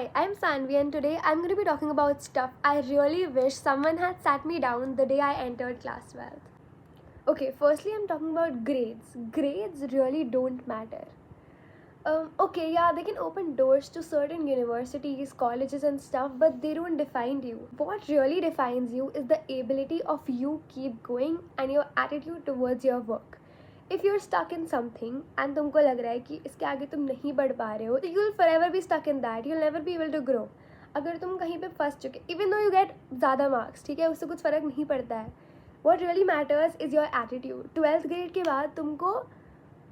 Hi, I'm Sanvi and today I'm going to be talking about stuff I really wish someone had sat me down the day I entered class 12th. Okay, firstly, I'm talking about grades. Grades really don't matter. Okay, yeah, they can open doors to certain universities, colleges, and stuff, but they don't define you. What really defines you is the ability of you keep going and your attitude towards your work. If you're stuck in something and तुमको लग रहा है कि इसके आगे तुम नहीं बढ़ पा रहे हो, तो you'll forever be stuck in that. You'll never be able to grow. अगर तुम कहीं पे फंस चुके, even though you get ज़्यादा मार्क्स, ठीक है, उससे कुछ फ़र्क नहीं पड़ता है. What really matters is your attitude. 12th grade के बाद तुमको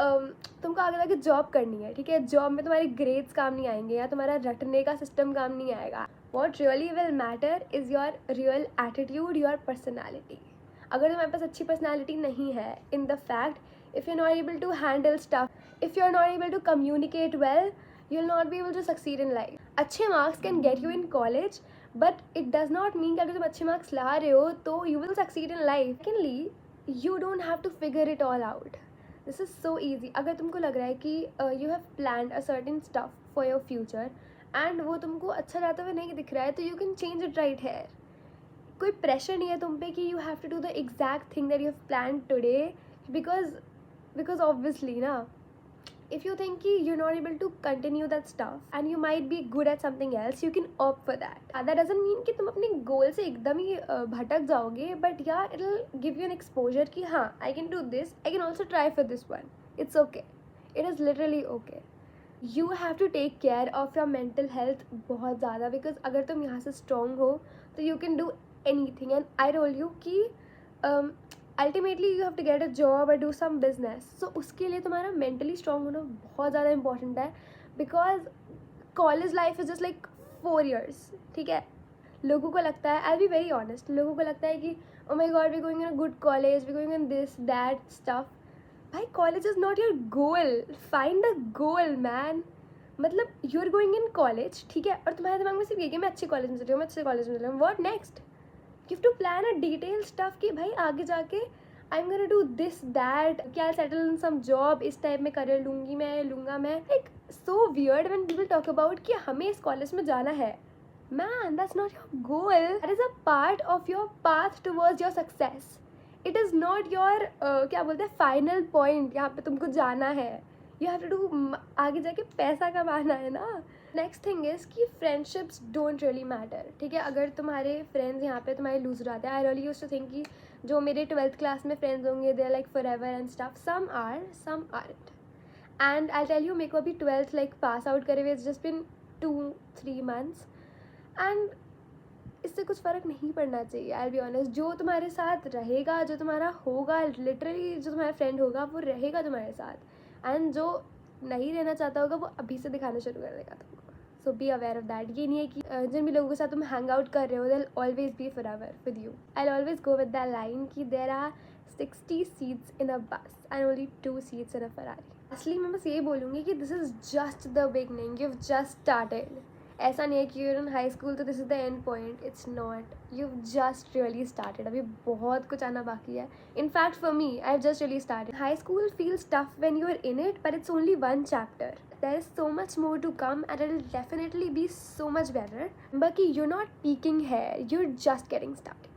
आगे जाके जॉब करनी है, ठीक है. जॉब में तुम्हारे ग्रेड्स काम नहीं आएंगे या तुम्हारा रटने का सिस्टम काम नहीं आएगा. What really will matter is your real attitude, your personality. अगर तुम्हारे पास अच्छी पर्सनैलिटी नहीं है, in the fact if you are not able to handle stuff, if you are not able to communicate well, you will not be able to succeed in life. अच्छे marks can get you in college, but it does not mean कि अगर तुम अच्छे marks ला रहे हो तो you will succeed in life. Secondly, you don't have to figure it all out. This is so easy. अगर तुमको लग रहा है कि you have planned a certain stuff for your future and वो तुमको अच्छा जाता हुआ नहीं दिख रहा है, तो you can change it right here. कोई प्रेशर नहीं है तुम पे कि you have to do the exact thing that you have planned today, because obviously ना, if you think कि you're not able to continue that stuff and you might be good at something else, you can opt for that. That doesn't mean कि तुम अपने गोल से एकदम ही भटक जाओगे, but yeah, it'll give you an exposure कि हाँ, I can do this, I can also try for this one. It's okay. It is literally okay. You have to take care of your mental health बहुत ज़्यादा, because अगर तुम यहाँ से strong हो तो you can do anything. And I told you कि ultimately you have to get a job और डू सम बिजनेस. सो उसके लिए तुम्हारा मेंटली स्ट्रॉन्ग होना बहुत ज़्यादा इंपॉर्टेंट है, because college life is just like 4 years, ठीक है. लोगों को लगता है, आई बी वेरी ऑनेस्ट, लोगों को लगता है कि oh my god, we going in a good college, we going in this that stuff. भाई, college is not your goal. Find a goal man. मतलब you are going in college, ठीक है, और तुम्हारे दिमाग में सिर्फ ये कि मैं अच्छे कॉलेज में चल रही हूँ, मैं अच्छे कॉलेज में चल रही हूँ. What next? You have to plan a detailed stuff कि भाई आगे जाके I'm gonna do this that, क्या settle in some job, इस टाइप में करियर लूँगा मैं. Like so weird when people talk about कि हमें इस कॉलेज में जाना है. Man, that's not your goal. That is a part of your path towards your success. It is not your क्या बोलते हैं, final point. यहाँ पे तुमको जाना है. You have to do आगे जाके पैसा कमाना है ना. नेक्स्ट थिंग इज़ कि फ्रेंडशिप्स डोंट रियली मैटर, ठीक है. अगर तुम्हारे फ्रेंड्स यहाँ पे तुम्हारे लूज हो जाते हैं, I really used to think कि जो मेरे 12th क्लास में फ्रेंड्स होंगे they are like forever and stuff. Some aren't. And I tell you, मेरे को अभी 12th लाइक पास आउट करे हुए it's just been 2-3 months and इससे कुछ फ़र्क नहीं पड़ना चाहिए. आई बी ऑनेस्ट, जो तुम्हारे साथ रहेगा, जो तुम्हारा होगा, लिटरली जो तुम्हारा फ्रेंड होगा वो रहेगा तुम्हारे साथ, एंड जो नहीं रहना चाहता होगा वो अभी से दिखाना शुरू कर देगा तुमको. सो बी अवेयर ऑफ दैट. ये नहीं है कि जिन भी लोगों के साथ तुम हैंग आउट कर रहे हो they always be for ever with you. I always go with that line कि देर आर 60 seats इन अ बस and only 2 seats in a Ferrari. असली मैं बस ये बोलूँगी कि this is just the beginning. You have just started. ऐसा नहीं है कि यूर इन हाई स्कूल तो this is the end point. It's not. You just really started. अभी बहुत कुछ आना बाकी है. In fact, for me, I've just really started. High school feels tough when you're in it, but it's only one chapter. There is so much more to come and it'll definitely be so much better. But you're not peaking here, you're just getting started.